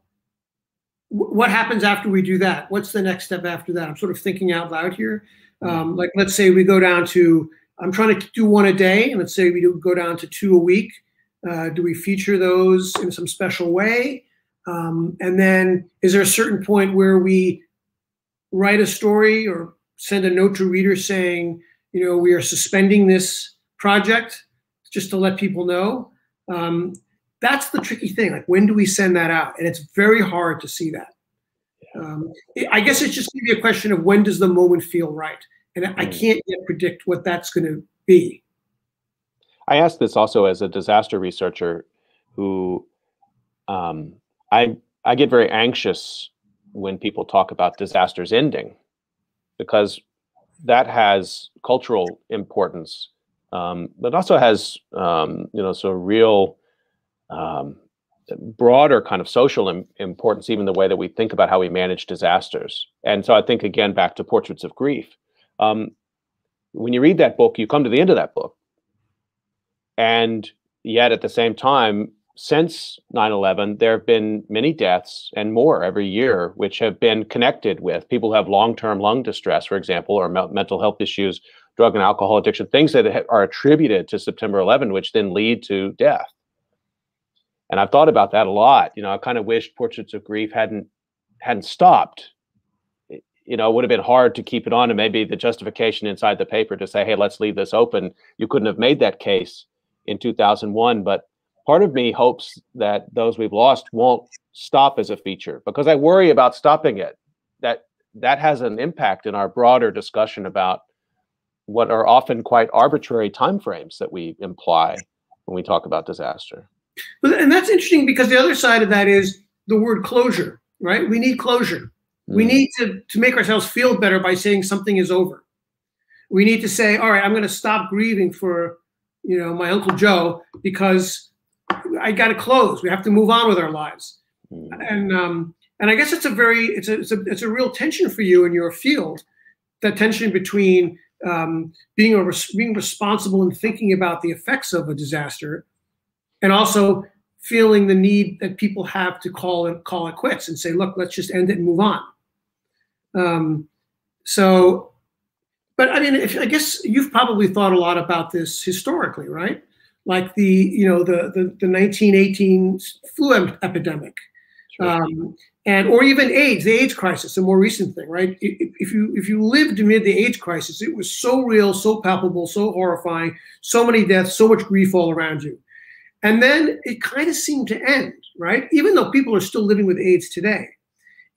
what happens after we do that? What's the next step after that? I'm sort of thinking out loud here. Like, let's say we go down to, I'm trying to do one a day, and let's say we go down to 2 a week. Do we feature those in some special way? And then is there a certain point where we write a story or send a note to readers saying, we are suspending this project just to let people know? That's the tricky thing. Like, when do we send that out? And it's very hard to see that. I guess it's just going to be a question of when does the moment feel right? And I can't yet predict what that's going to be. I ask this also as a disaster researcher who I get very anxious when people talk about disasters ending, because that has cultural importance, but also has real broader kind of social importance, even the way that we think about how we manage disasters. And so I think, again, back to Portraits of Grief. When you read that book, you come to the end of that book, and yet at the same time, since 9/11, there have been many deaths and more every year, which have been connected with people who have long-term lung distress, for example, or mental health issues, drug and alcohol addiction, things that are attributed to September 11, which then lead to death. And I've thought about that a lot. I kind of wished Portraits of Grief hadn't stopped. It would have been hard to keep it on, and maybe the justification inside the paper to say, hey, let's leave this open. You couldn't have made that case in 2001, but part of me hopes that Those We've Lost won't stop as a feature, because I worry about stopping it. That has an impact in our broader discussion about what are often quite arbitrary timeframes that we imply when we talk about disaster. And that's interesting, because the other side of that is the word closure, right? We need closure. We need to make ourselves feel better by saying something is over. We need to say, all right, I'm going to stop grieving for, my Uncle Joe, because I got to close. We have to move on with our lives. And I guess it's a real tension for you in your field, that tension between being responsible and thinking about the effects of a disaster, and also feeling the need that people have to call it quits and say, look, let's just end it and move on. But I mean, I guess you've probably thought a lot about this historically, right? Like the 1918 flu epidemic, Sure. Or even AIDS, the AIDS crisis, a more recent thing, right? If you lived amid the AIDS crisis, it was so real, so palpable, so horrifying, so many deaths, so much grief all around you. And then it kind of seemed to end, right? Even though people are still living with AIDS today.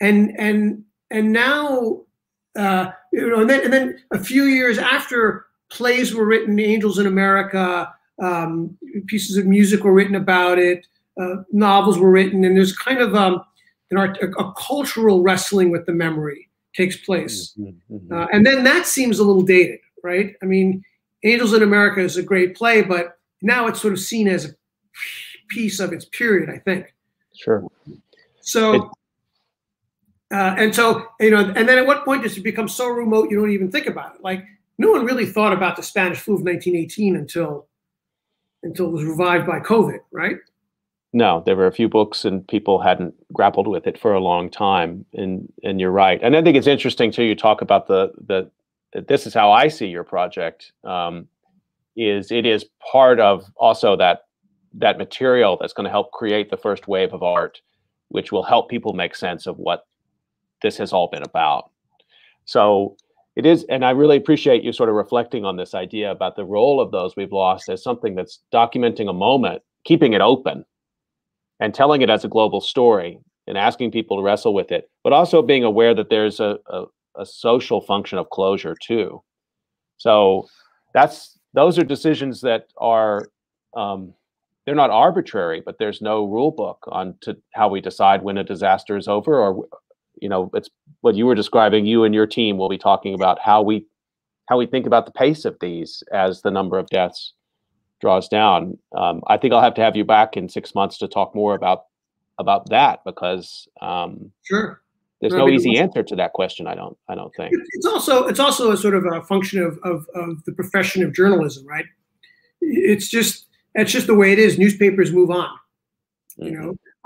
And now, and then a few years after, plays were written, Angels in America, pieces of music were written about it, novels were written, and there's kind of a cultural wrestling with the memory takes place. And then that seems a little dated, right? I mean, Angels in America is a great play, but now it's sort of seen as a piece of its period, I think. Sure. So, and then at what point does it become so remote you don't even think about it? Like, no one really thought about the Spanish flu of 1918 until it was revived by COVID, right? No, there were a few books and people hadn't grappled with it for a long time, and you're right. And I think it's interesting too, you talk about this is how I see your project, it is part of also that material that's going to help create the first wave of art, which will help people make sense of what this has all been about. So it is, and I really appreciate you sort of reflecting on this idea about the role of Those We've Lost as something that's documenting a moment, keeping it open, and telling it as a global story, and asking people to wrestle with it, but also being aware that there's a social function of closure too. So those are decisions that are, they're not arbitrary, but there's no rule book on to how we decide when a disaster is over, or, it's what you were describing. You and your team will be talking about how we think about the pace of these as the number of deaths draws down. I think I'll have to have you back in 6 months to talk more about that, because sure, there's no easy answer to that question. I don't think. It's also a sort of a function of the profession of journalism, right? It's just the way it is. Newspapers move on.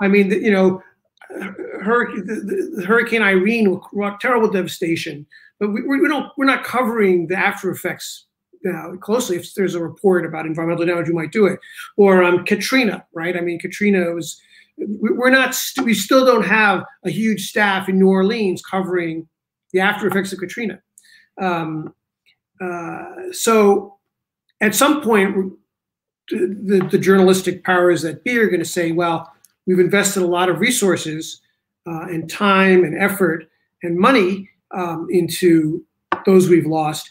I mean, the Hurricane Irene wrought terrible devastation, but we're not covering the after effects closely. If there's a report about environmental damage, we might do it. Or Katrina, right? I mean, Katrina was. We still don't have a huge staff in New Orleans covering the after effects of Katrina. So at some point, the journalistic powers that be are going to say, well, we've invested a lot of resources and time and effort and money into Those We've Lost.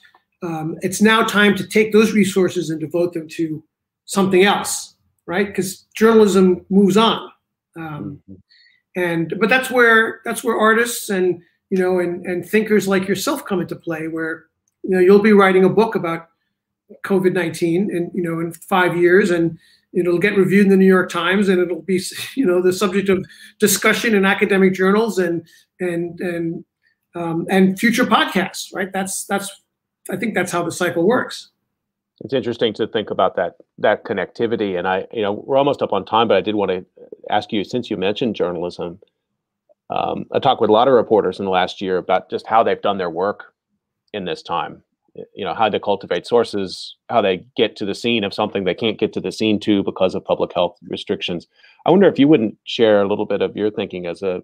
It's now time to take those resources and devote them to something else, right? Because journalism moves on. But that's where artists and thinkers like yourself come into play, where you'll be writing a book about COVID-19 and in 5 years, and it'll get reviewed in the New York Times, and it'll be the subject of discussion in academic journals and future podcasts, right? I think that's how the cycle works. It's interesting to think about that connectivity. And we're almost up on time, but I did want to ask you, since you mentioned journalism, I talked with a lot of reporters in the last year about just how they've done their work in this time. How they cultivate sources, how they get to the scene of something they can't get to the scene to because of public health restrictions. I wonder if you wouldn't share a little bit of your thinking as a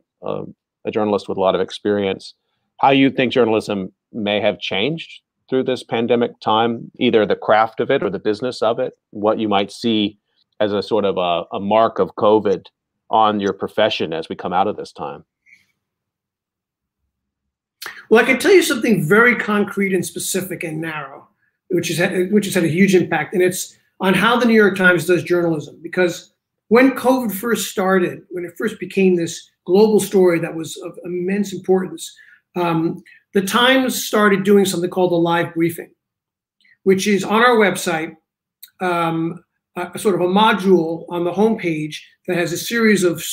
journalist with a lot of experience, how you think journalism may have changed through this pandemic time, either the craft of it or the business of it, what you might see as a sort of a mark of COVID on your profession as we come out of this time. Well, I can tell you something very concrete and specific and narrow, which has had a huge impact, and it's on how the New York Times does journalism. Because when COVID first started, when it first became this global story that was of immense importance, the Times started doing something called a live briefing, which is on our website, a sort of a module on the homepage that has a series of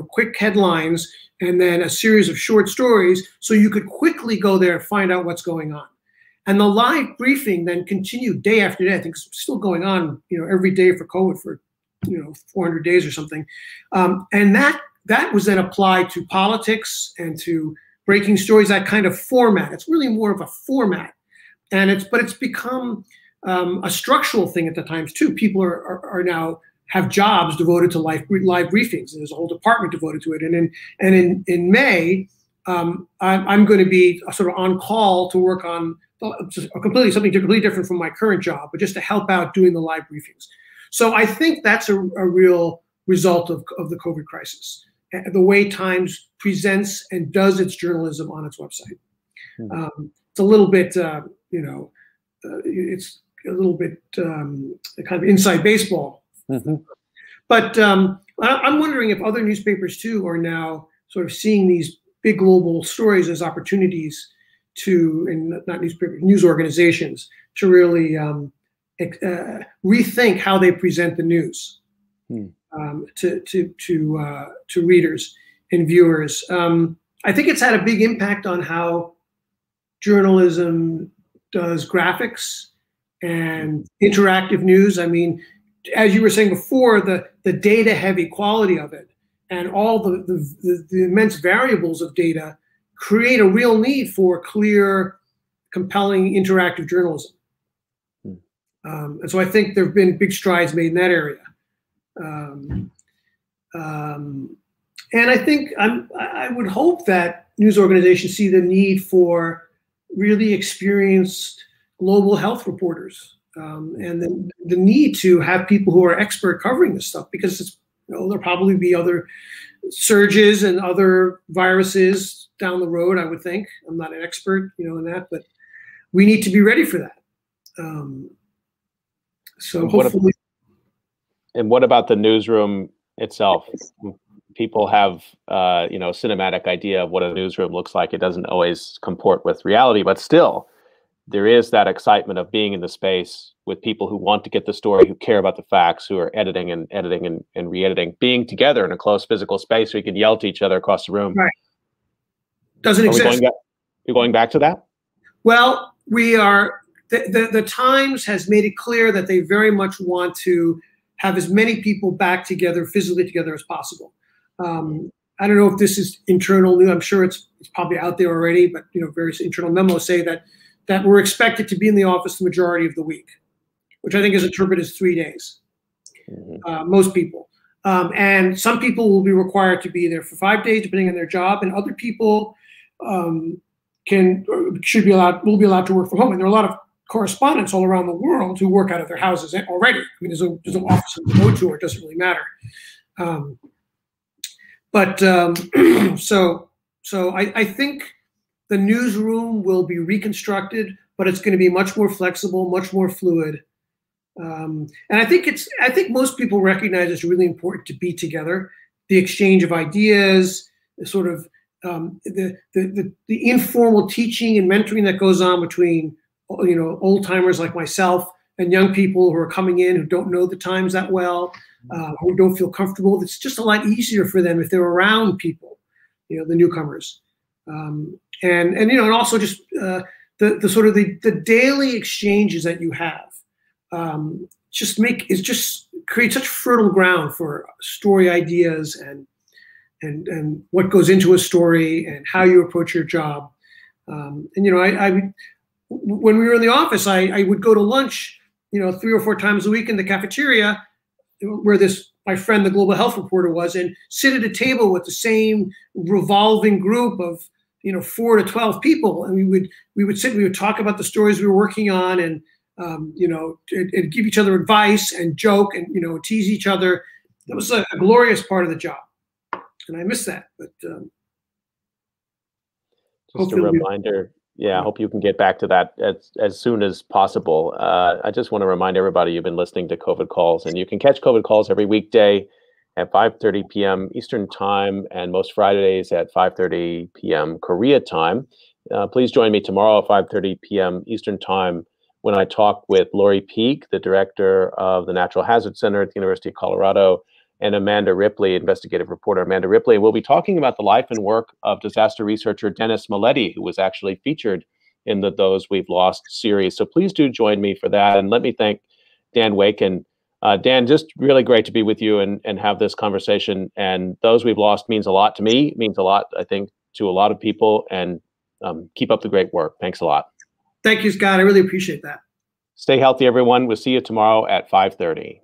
quick headlines and then a series of short stories, so you could quickly go there and find out what's going on. And the live briefing then continued day after day. I think it's still going on, every day for COVID for 400 days or something. And that was then applied to politics and to breaking stories, that kind of format. It's really more of a format, but it's become a structural thing at the Times too. People are now have jobs devoted to live briefings. There's a whole department devoted to it. And in May, I'm going to be sort of on call to work on something completely different from my current job, but just to help out doing the live briefings. So I think that's a real result of the COVID crisis, the way Times presents and does its journalism on its website. It's a little bit, it's a little bit kind of inside baseball. Mm-hmm. But I'm wondering if other newspapers too are now sort of seeing these big global stories as opportunities and not newspapers, news organizations, to really rethink how they present the news to readers and viewers. I think it's had a big impact on how journalism does graphics and interactive news. I mean, as you were saying before, the data-heavy quality of it and all the immense variables of data create a real need for clear, compelling, interactive journalism. And so I think there have been big strides made in that area. And I think I would hope that news organizations see the need for really experienced global health reporters, and the need to have people who are expert covering this stuff, because there'll probably be other surges and other viruses down the road, I would think. I'm not an expert, in that, but we need to be ready for that. So hopefully. And what about the newsroom itself? People have, cinematic idea of what a newsroom looks like. It doesn't always comport with reality, but still, there is that excitement of being in the space with people who want to get the story, who care about the facts, who are editing and re-editing, being together in a close physical space so you can yell to each other across the room. Right. Doesn't exist. You're going back to that? Well, we are. The Times has made it clear that they very much want to have as many people back together, physically together, as possible. I don't know if this is internal news. I'm sure it's probably out there already, but various internal memos say that we're expected to be in the office the majority of the week, which I think is interpreted as 3 days. Most people, and some people will be required to be there for 5 days, depending on their job, and other people will be allowed to work from home. And there are a lot of correspondents all around the world who work out of their houses already. I mean, there's no office to go to, or it doesn't really matter. So I think the newsroom will be reconstructed, but it's going to be much more flexible, much more fluid. And I think most people recognize it's really important to be together, the exchange of ideas, the sort of the informal teaching and mentoring that goes on between old timers like myself and young people who are coming in who don't know the Times that well, who don't feel comfortable. It's just a lot easier for them if they're around people, the newcomers, and also just the sort of the daily exchanges that you have just creates such fertile ground for story ideas and what goes into a story and how you approach your job. And when we were in the office, I would go to lunch, 3 or 4 times a week in the cafeteria, where my friend, the global health reporter, was, and sit at a table with the same revolving group of 4 to 12 people, and we would talk about the stories we were working on, and and give each other advice and joke and tease each other. That was a glorious part of the job, and I miss that. But just a reminder. Yeah, I hope you can get back to that as soon as possible. I just want to remind everybody you've been listening to COVID Calls, and you can catch COVID Calls every weekday at 5:30 p.m. Eastern Time, and most Fridays at 5:30 p.m. Korea time. Please join me tomorrow at 5:30 p.m. Eastern Time when I talk with Lori Peak, the director of the Natural Hazard Center at the University of Colorado, and Amanda Ripley, investigative reporter Amanda Ripley. We'll be talking about the life and work of disaster researcher Dennis Maletti, who was actually featured in the Those We've Lost series. So please do join me for that. And let me thank Dan Wakin. Dan, just really great to be with you and have this conversation. And Those We've Lost means a lot to me, means a lot, I think, to a lot of people. And keep up the great work. Thanks a lot. Thank you, Scott. I really appreciate that. Stay healthy, everyone. We'll see you tomorrow at 5:30.